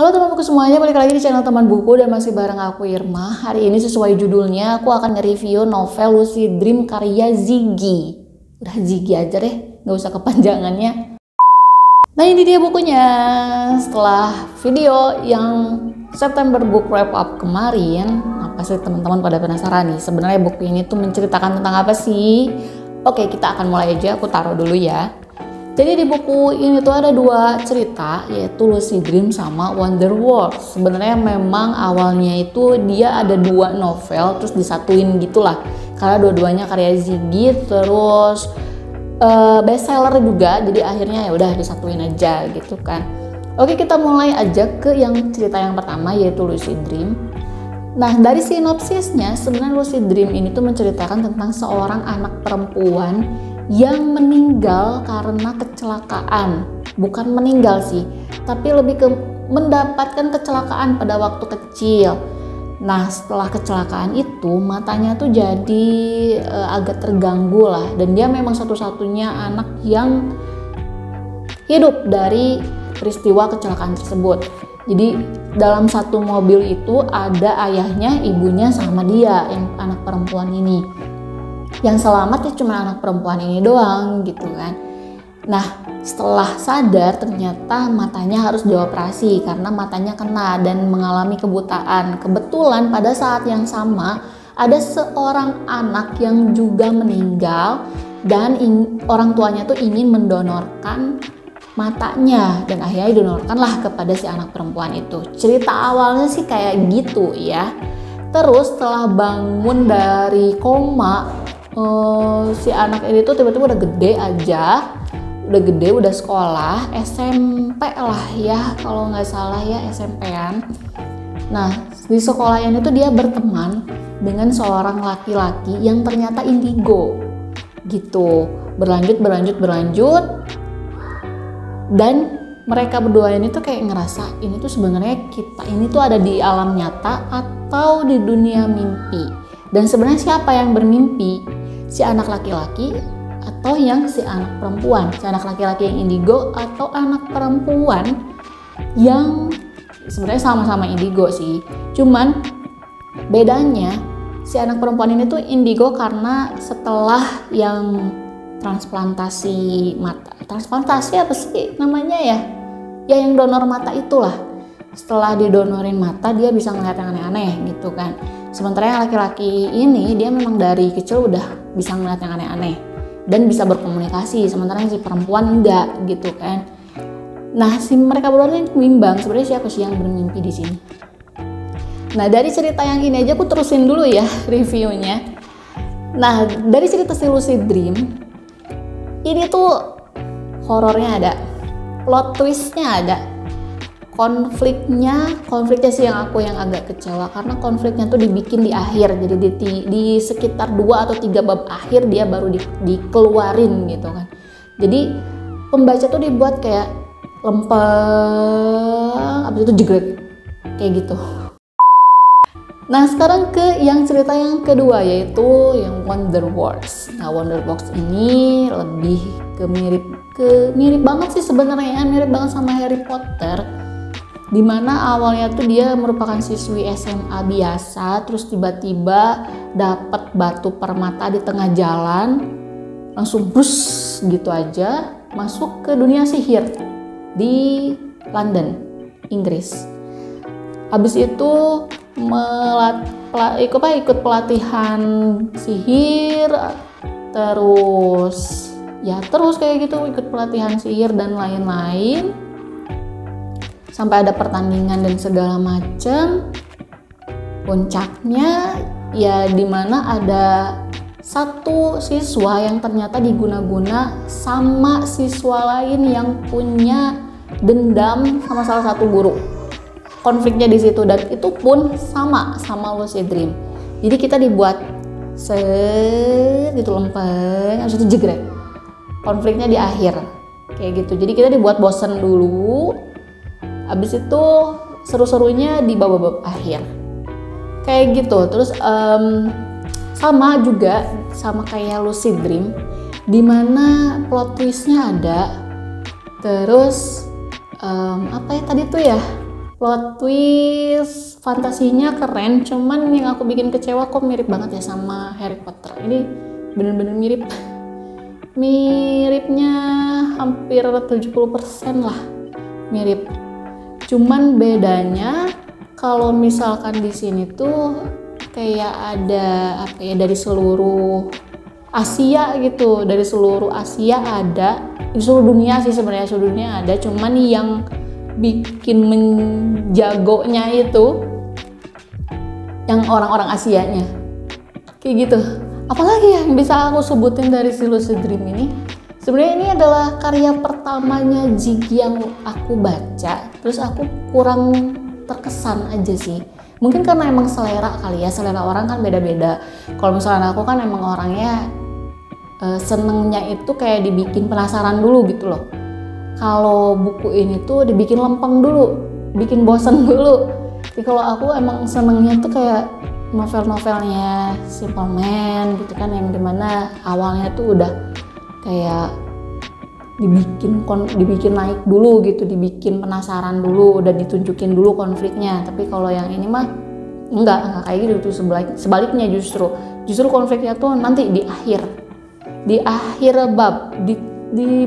Halo teman buku semuanya, balik lagi di channel teman buku dan masih bareng aku Irma. Hari ini sesuai judulnya aku akan nge-review novel Lucid Dream karya Ziggy. Udah Ziggy aja deh, gak usah kepanjangannya. Nah ini dia bukunya. Setelah video yang September Book Wrap Up kemarin, apa sih teman-teman pada penasaran nih? Sebenarnya buku ini tuh menceritakan tentang apa sih? Oke, kita akan mulai aja, aku taruh dulu ya. Jadi di buku ini tuh ada dua cerita, yaitu Lucid Dream sama Wonder Works. Sebenarnya memang awalnya itu dia ada dua novel terus disatuin gitulah. Karena dua-duanya karya Ziggy, terus bestseller juga, jadi akhirnya ya udah disatuin aja gitu kan. Oke, kita mulai aja ke yang cerita yang pertama, yaitu Lucid Dream. Nah, dari sinopsisnya sebenarnya Lucid Dream ini tuh menceritakan tentang seorang anak perempuan yang meninggal karena kecelakaan. Bukan meninggal sih, tapi lebih ke mendapatkan kecelakaan pada waktu kecil. Nah, setelah kecelakaan itu matanya tuh jadi agak terganggu lah, dan dia memang satu-satunya anak yang hidup dari peristiwa kecelakaan tersebut. Jadi dalam satu mobil itu ada ayahnya, ibunya, sama dia yang anak perempuan ini. Yang selamat ya cuma anak perempuan ini doang gitu kan. Nah, setelah sadar ternyata matanya harus dioperasi karena matanya kena dan mengalami kebutaan. Kebetulan pada saat yang sama ada seorang anak yang juga meninggal dan orang tuanya tuh ingin mendonorkan matanya, dan akhirnya didonorkanlah kepada si anak perempuan itu. Cerita awalnya sih kayak gitu ya. Terus setelah bangun dari koma, si anak ini tuh tiba-tiba udah gede aja, udah sekolah, SMP lah ya kalau nggak salah ya, SMP-an. Nah, di sekolahnya itu dia berteman dengan seorang laki-laki yang ternyata indigo gitu. Berlanjut dan mereka berdua ini tuh kayak ngerasa ini tuh sebenarnya kita ini tuh ada di alam nyata atau di dunia mimpi. Dan sebenarnya siapa yang bermimpi? Si anak laki-laki atau yang si anak perempuan? Si anak laki-laki yang indigo atau anak perempuan yang sebenarnya sama-sama indigo sih. Cuman bedanya si anak perempuan ini tuh indigo karena setelah yang transplantasi mata. Transplantasi apa sih namanya ya? Ya yang donor mata itulah. Setelah didonorin mata dia bisa ngeliat yang aneh-aneh gitu kan. Sementara yang laki-laki ini dia memang dari kecil udah bisa ngeliat yang aneh-aneh dan bisa berkomunikasi, sementara yang si perempuan enggak gitu kan. Nah, si mereka berdua ini bimbang sebenarnya siapa sih yang bermimpi di sini. Nah, dari cerita yang ini aja aku terusin dulu ya reviewnya. Nah, dari cerita si Lucid Dream ini tuh horornya ada, plot twistnya ada, konfliknya sih yang agak kecewa karena konfliknya tuh dibikin di akhir. Jadi di sekitar 2 atau 3 bab akhir dia baru dikeluarin gitu kan. Jadi pembaca tuh dibuat kayak lempeng, abis itu jegrek kayak gitu. Nah, sekarang ke yang cerita yang kedua, yaitu yang Wonder Works. Nah, Wonder Works ini lebih mirip banget sih sebenarnya, mirip banget sama Harry Potter. Dimana awalnya tuh dia merupakan siswi SMA biasa, terus tiba-tiba dapat batu permata di tengah jalan, langsung brus gitu aja masuk ke dunia sihir di London, Inggris. Habis itu ikut pelatihan sihir, terus kayak gitu, ikut pelatihan sihir dan lain-lain. Sampai ada pertandingan dan segala macam. Puncaknya ya dimana ada satu siswa yang ternyata diguna-guna sama siswa lain yang punya dendam sama salah satu guru. Konfliknya di situ, dan itu pun sama Lucid Dream. Jadi kita dibuat gitu lempeng, habis itu jegrek. Konfliknya di akhir kayak gitu. Jadi kita dibuat bosen dulu. Habis itu seru-serunya di bab-bab akhir kayak gitu. Terus sama kayak Lucid Dream, dimana plot twistnya ada. Terus apa ya tadi tuh ya, plot twist fantasinya keren, cuman yang aku bikin kecewa kok mirip banget ya sama Harry Potter. Ini bener-bener mirip, miripnya hampir 70% lah mirip. Cuman bedanya kalau misalkan di sini tuh kayak ada apa ya, dari seluruh Asia gitu, dari seluruh Asia ada, di seluruh dunia sih sebenarnya, seluruh dunia ada, cuman yang bikin menjagonya itu yang orang-orang Asianya kayak gitu. Apalagi yang bisa aku sebutin dari si Lucid Dream ini, sebenarnya ini adalah karya pertamanya Ziggy yang aku baca, terus aku kurang terkesan aja sih. Mungkin karena emang selera kali ya, selera orang kan beda-beda. Kalau misalnya aku kan emang orangnya senengnya itu kayak dibikin penasaran dulu gitu loh. Kalau buku ini tuh dibikin lempeng dulu, bikin bosen dulu. Jadi kalau aku emang senengnya tuh kayak novel-novelnya Simple Man gitu kan, yang dimana awalnya tuh udah kayak dibikin naik dulu gitu, dibikin penasaran dulu, udah ditunjukin dulu konfliknya. Tapi kalau yang ini mah enggak kayak gitu tuh, sebaliknya justru konfliknya tuh nanti di akhir bab, di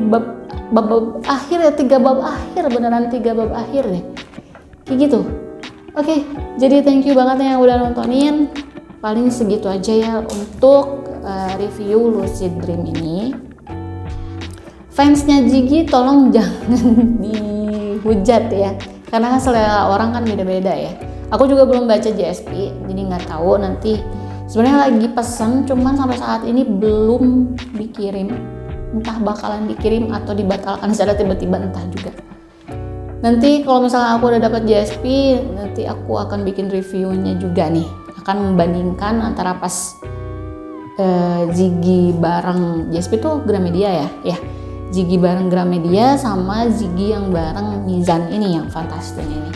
bab akhir ya, 3 bab akhir, beneran 3 bab akhir deh kayak gitu. Oke, jadi thank you banget yang udah nontonin. Paling segitu aja ya untuk review Lucid Dream ini. Fansnya Ziggy tolong jangan dihujat ya, karena selera orang kan beda-beda ya. Aku juga belum baca JSP, jadi nggak tahu nanti. Sebenarnya lagi pesan, cuman sampai saat ini belum dikirim. Entah bakalan dikirim atau dibatalkan secara tiba-tiba, entah juga. Nanti kalau misalnya aku udah dapat JSP, nanti aku akan bikin reviewnya juga nih. Akan membandingkan antara pas Ziggy bareng JSP tuh Gramedia ya. Ziggy bareng Gramedia sama Ziggy yang bareng Mizan ini yang Fantastic ini.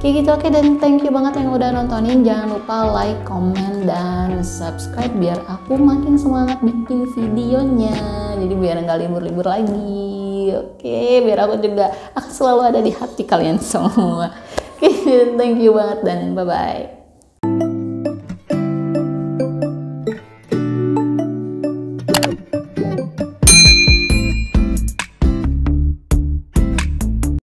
Kayak gitu. Oke, dan thank you banget yang udah nontonin. Jangan lupa like, comment, dan subscribe biar aku makin semangat bikin videonya. Jadi biar nggak libur-libur lagi. Oke, biar aku juga akan selalu ada di hati kalian semua. Oke, thank you banget dan bye-bye.